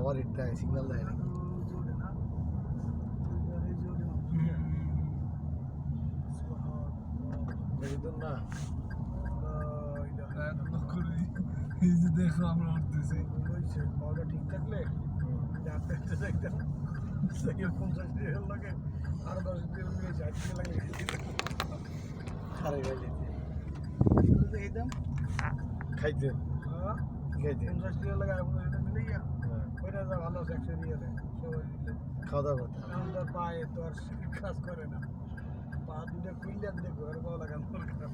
আবার এটা সিগন্যাল দেয় নাকি না দেখো আমরা উঠতেছি পাওয়াটা ঠিক থাকলে লাগে আরো 10 দিন নিয়ে যাচ্ছে লাগে আরে গেলে একদম খাইতে খাইতে 50 টাকা লাগে আপনার এটা মিলে গিয়া ওইটা যা ভালো আছে 100 দিয়ে দেয় সবাই খাওয়া দাওয়া করতে এখন তার পায়ে তো আর কাজ করে না পা দুটো খুললে দেখো আর পাওয়া লাগানো দরকার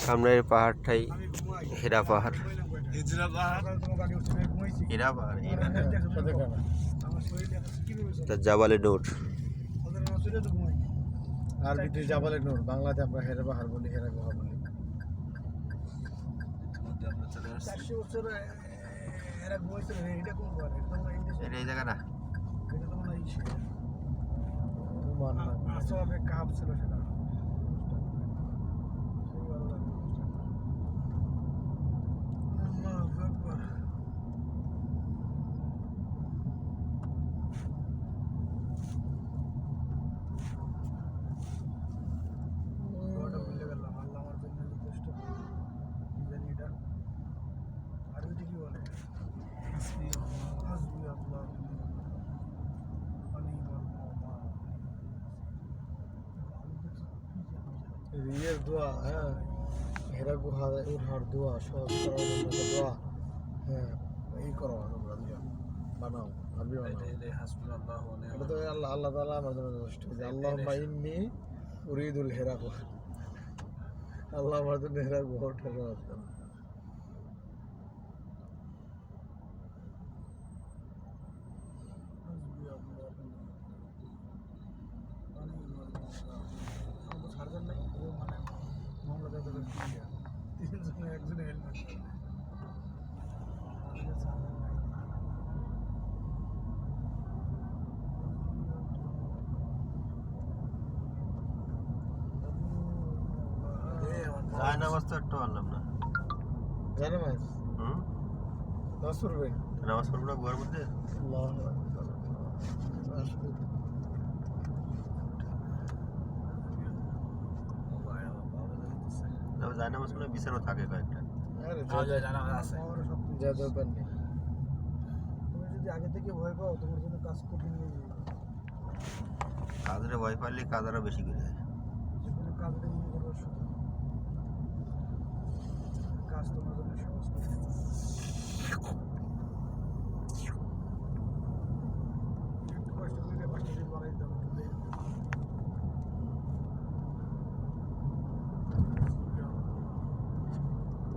সামনের পাহাড়টাই হীরা পাহাড় হীরা পাহাড় জাবালে নূর আরবিতে জাবালে নূর বাংলাতে আমরা হেরা পাহাড় বলি হেরা গুহা বলি 400 বছর এরা ঘুমাইছিল এটা কোন ঘর এটা এই জায়গা না এটা তো মনে হয় আসলে কাপ ছিল সেটা রিয়ের দোয়া হ্যাঁ হেরা গুহা উঠার দোয়া সহজ করার জন্য দোয়া হ্যাঁ এই করো তোমরা বানাও আরবি বানাও এটা তো আল্লাহ আল্লাহ তাআলা আমার জন্য যথেষ্ট যে আল্লাহুম্মা ইন্নী উরিদুল হেরা গুহা আল্লাহ আমার জন্য হেরা গুহা উঠার ব্যবস্থা একজনে হেলমেট যায় নামাজ তো একটু আনলাম না জানো মাস নামাজ পড়বেন নামাজ পড়বো না ঘরের মধ্যে আল্লাহু আকবার যায় নামাজ পড়লে বিছানো থাকে কয়েকটা যা দরকার নেই তুমি যদি আগে থেকে ভয় পাও তোমার জন্য কাজ কঠিন হয়ে যাবে কাজরে ভয় পাইলে কাজ আরো বেশি করে যেকোনো কাজটা মনে করো শুধু কাজ তোমার জন্য সহজ করে কষ্ট করে বাকি দিন বাড়াই দাও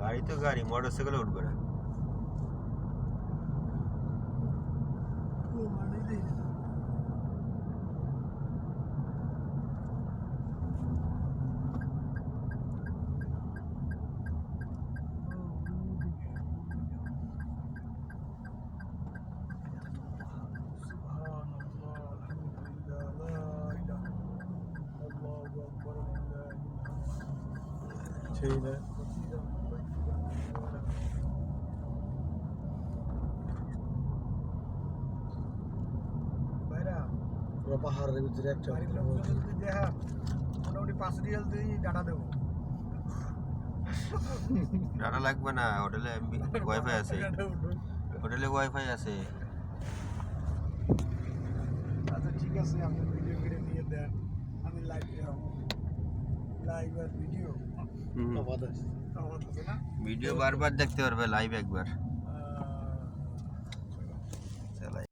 গাড়ি তো গাড়ি মোটরসাইকেলে উঠবে না ঠিক আছে পাহাড়ের ভিতরে একটা দেখা মোটামুটি 5 রিয়াল দিয়ে ডাটা দেবো ডাটা লাগবে না হোটেলে ওয়াইফাই আছে হোটেলে ওয়াইফাই আছে আচ্ছা ঠিক আছে আপনি ভিডিও করে নিয়ে দেন আমি লাইভ আর ভিডিও ভিডিও বারবার দেখতে পারবে লাইভ একবার